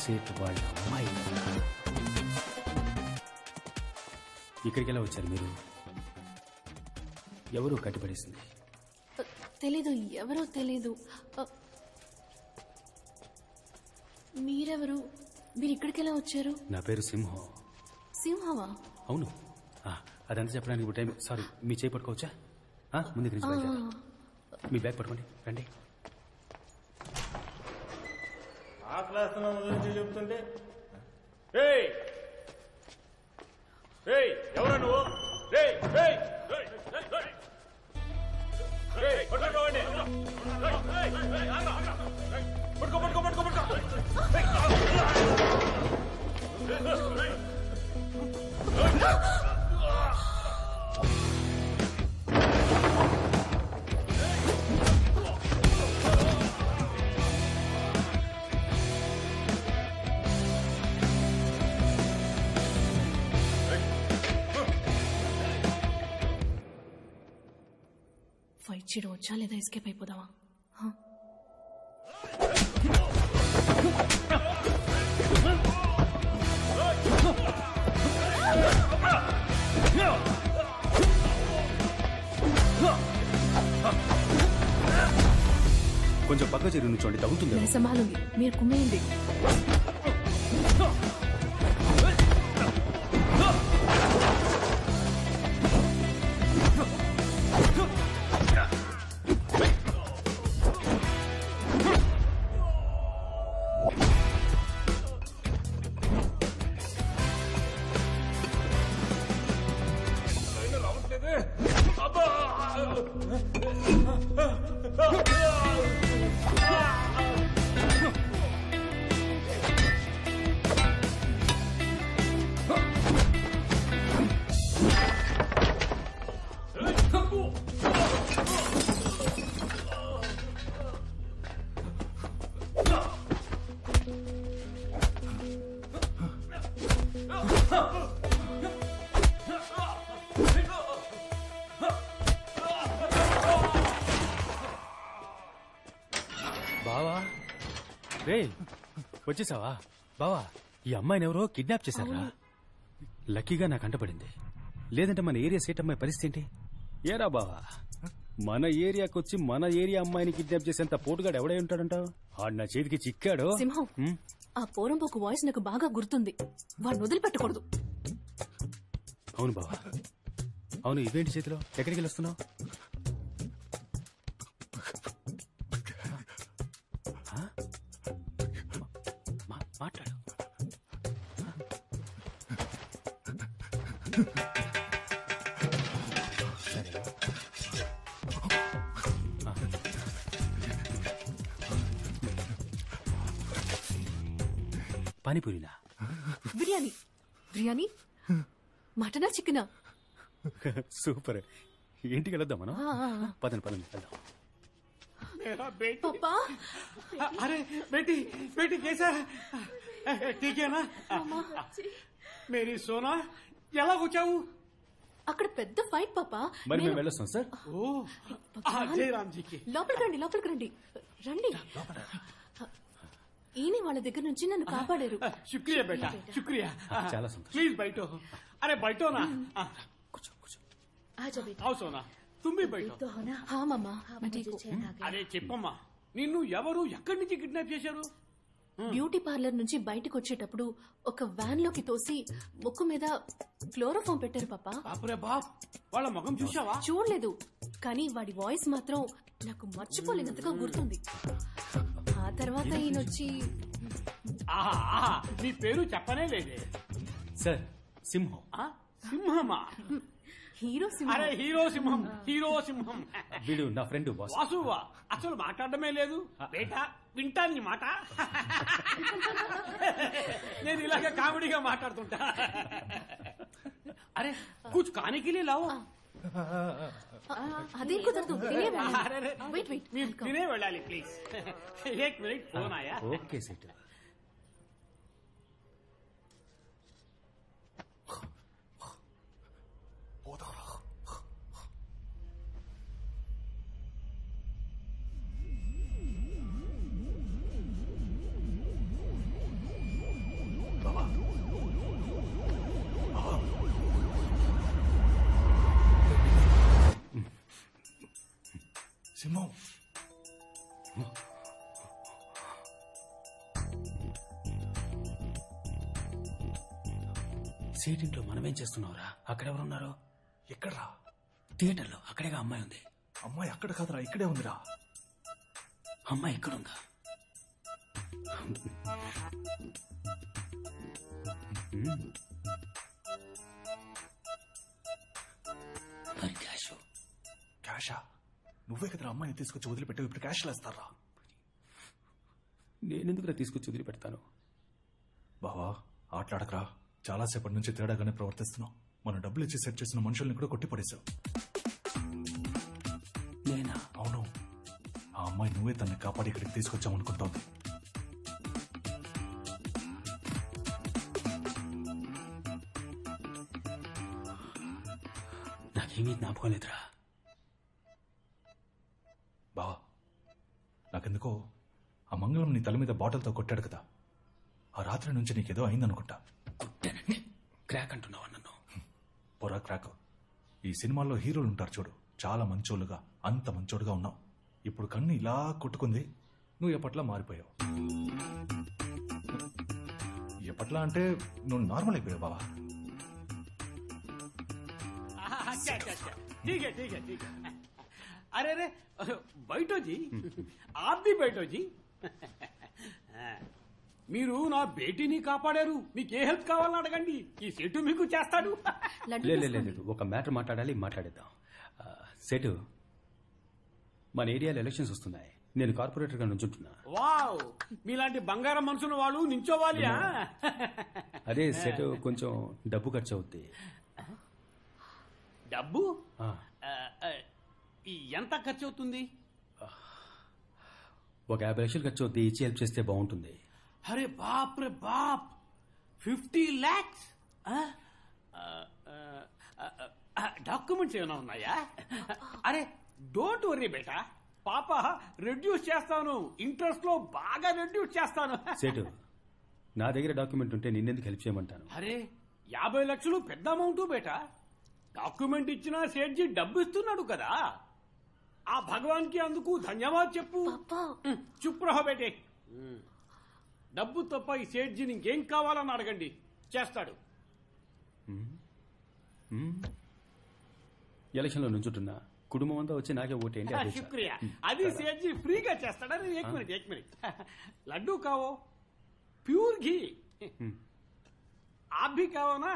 సేట్ వాళ్ళ అమ్మాయి. ఇక్కడికి ఎలా వచ్చారు మీరు? ఎవరు కట్టిపడేసింది? తెలీదు, ఎవరో తెలీదు. మీరెవరు? మీరు ఇక్కడికి ఎలా వచ్చారు? నా పేరు సింహం. సింహమా? అవును. అదంతా చెప్పడానికి టైం. సారీ, మీ చేయి పట్టుకోవచ్చా? ముందు ఇక్కడి నుంచి బయలుదేరాలి. మీ బ్యాగ్ పట్టుకోండి, రండి. ఆ క్లాస్ గురించి చెప్తుంటే ఎవరా నువ్వు? పట్టుకో పట్టుకో పట్టుకో పట్టుకో. ఫైట్ చేయడం వచ్చా లేదా ఎస్కేప్ అయిపోదామా? కొంచెం పక్క చెరువు నుంచోండి, తగ్గుతుంది. సంభాలుంది, మీరు కుమ్మేయండి. బావా, రే వచ్చేసావా? బావా, ఈ అమ్మాయిని ఎవరో కిడ్నాప్ చేశారా? లక్కీగా నాకు అంటపడింది, లేదంటే మన ఏరియా సేట్ అమ్మాయి పరిస్థితి ఏంటి? ఏరా బావా, మన ఏరియాకి వచ్చి మన ఏరియా అమ్మాయిని కిడ్నాప్ చేసేంత పోటుగాడు ఎవడై ఉంటాడంటావు? ఆడు నా చేతికి చిక్కాడు. సింహం, ఆ పోరంపోకు వాయిస్ నాకు బాగా గుర్తుంది. వాడిని వదిలిపెట్టకూడదు. అవును బావా, అవును. ఇవేంటి చేతిలో? ఎక్కడికి వెళ్ళొస్తున్నావు? మాట్లాడు. సరే, పానీపూరినా? బిర్యానీ. బిర్యానీ? మటనా చికెనా? సూపర్. ఇంటికి వెళ్దాం మనం. పదండి పదండి వెళ్దాం. पापा, अरे बेटी बेटी कैसा है? ठीक है ना? मेरी सोना ఎలా వచ్చావు? అక్కడ పెద్ద ఫైట్ పాపా. మరి మేము వెళ్ళొస్తాం సార్. జయరామ్జీకి లోపలికి రండి, లోపలికి రండి. రండి. ఈయన వాళ్ళ దగ్గర నుంచి నన్ను కాపాడారు. శుక్రియా బేటా, శుక్రియా. చాలా సంతోషం. ప్లీజ్ బయటో. అరే బయటోనా? కూర్చో కూర్చో. आओ सोना, तुम भी बैठो. हाँ मामा, मैं ठीक हूँ. అరే చెప్పమ్మా, నిన్ను ఎవరు ఎక్కడి నుంచి కిడ్నాప్ చేశారు? బ్యూటీ పార్లర్ నుంచి బయటకు వచ్చేటప్పుడు ఒక వ్యాన్ లోకి తోసి ముక్కు మీద క్లోరోఫామ్ పెట్టారు పాపా. బాపురే బాప్, వాళ్ళ ముఖం చూసావా? చూడలేదు, కానీ వాడి వాయిస్ మాత్రం నాకు మర్చిపోలేనంతగా గుర్తుంది. ఆ తర్వాత ఈయనొచ్చి నీ పేరు చెప్పనే లేదే. సార్, సింహం. సింహమా? హీరో సింహం. అరే హీరో సింహం, హీరో సింహం. వీడు నా ఫ్రెండ్ బాస్. వాసువా? అసలు మాట్లాడమే లేదు బేటా, వింటా నీ మాట. నేను ఇలాగే కామెడీగా మాట్లాడుతుంటా. అరే కుछ खाने के लिए लाओ. అదేం కుదరదు, వెయిట్ వెయిట్, మీరు తినే వెళ్ళాలి ప్లీజ్. ఏక్ మినిట్, ఫోన్ ఆయా. Okay set. సింహం సేట్ ఇంట్లో మనమేం చేస్తున్నావురా? అక్కడ ఎవరున్నారు? ఎక్కడ్రా? థియేటర్లో. అక్కడేగా అమ్మాయి ఉంది. అమ్మాయి అక్కడ కాదురా, ఇక్కడే ఉందిరా. అమ్మాయి ఎక్కడుందా? మరి క్యాష్? క్యాషా? నువ్వే కదరా అమ్మాయిని తీసుకొచ్చి వదిలిపెట్టావు, ఇప్పుడు క్యాష్లు వేస్తారా? నేనెందుకురా తీసుకొచ్చి వదిలిపెడతాను? బావా ఆటలాడకరా, చాలాసేపటి నుంచి తేడాగానే ప్రవర్తిస్తున్నావు. మనం డబ్బులు ఇచ్చి సెట్ చేసిన మనుషుల్ని కూడా కొట్టి పడేశావు. నేనా? అవును, ఆ అమ్మాయి నువ్వే తనని కాపాడి ఇక్కడికి తీసుకొచ్చామనుకుంటోంది. నాకేమీ జ్ఞాపకం లేదురా. బావా నాకెందుకో ఆ మంగళం నీ తల మీద బాటిల్తో కొట్టాడు కదా, ఆ రాత్రి నుంచి నీకేదో అయిందనుకుంటా. కొట్టానండి. క్రాక్ అంటున్నావా నన్ను? పొరా క్రాక్. ఈ సినిమాల్లో హీరోలు ఉంటారు చూడు, చాలా మంచోళ్ళుగా, అంత మంచోడుగా ఉన్నావు. ఇప్పుడు కన్ను ఇలా కొట్టుకుంది, నువ్వు ఎప్పట్లా మారిపోయావు. ఎప్పట్లా అంటే నువ్వు నార్మల్ అయిపోయావు బావా. ठीक है ठीक है ठीक है. अरे अरे बैठो जी, आप भी बैठो जी. మీరు నా బేటీని కాపాడారు, మీకు ఏ హెల్ప్ కావాలని అడగండి, ఈ సెటు మీకు చేస్తాడు. లేదు, ఒక మ్యాటర్ మాట్లాడేద్దాం. సెటు, మన ఏరియాలో ఎలక్షన్స్ వస్తున్నాయి. నేను కార్పొరేటర్ గా నుంచుంటున్నా. వావ్, మీలాంటి బంగారం మనసున్న వాళ్ళు నించోవాలి. అదే సెటు, కొంచెం డబ్బు ఖర్చు అవుద్ది. డబ్బు ఎంత ఖర్చు అవుతుంది? ఒక 50 లక్షలు ఖర్చు అవుద్ది. ఇచ్చి హెల్ప్ చేస్తే బాగుంటుంది. అరే బాప్ రే బాప్, 50 lakhs. డాక్యుమెంట్స్ ఏమైనా ఉన్నాయా? అరే డోంట్ వర్రీ బేటా, పాప రెడ్యూస్ చేస్తాను, ఇంట్రెస్ట్ లో బాగా రెడ్యూస్ చేస్తాను. సెటు, నా దగ్గర డాక్యుమెంట్ ఉంటే నిన్నెందుకు హెల్ప్ చేయమంటాను? అరే 50 లక్షలు పెద్ద అమౌంట్ బేటా. డాక్యుమెంట్ ఇచ్చినా సేట్జీ డబ్బు ఇస్తున్నాడు కదా, ఆ భగవాన్ కి అందుకు ధన్యవాద్ చెప్పు. చుప్ రహో బేటే. డబ్బు తప్ప ఈ సేట్జీని ఇంకేం కావాలని అడగండి, చేస్తాడు. ఎలక్షన్ లో నుంచుంటున్నా, కుటుంబం అంతా వచ్చి నాకే ఓటేయండి. శుక్రియా. అది సేట్జీ ఫ్రీగా చేస్తాడా? एक मिनट लड्डू खाओ, प्योर घी. आप भी खाओ ना.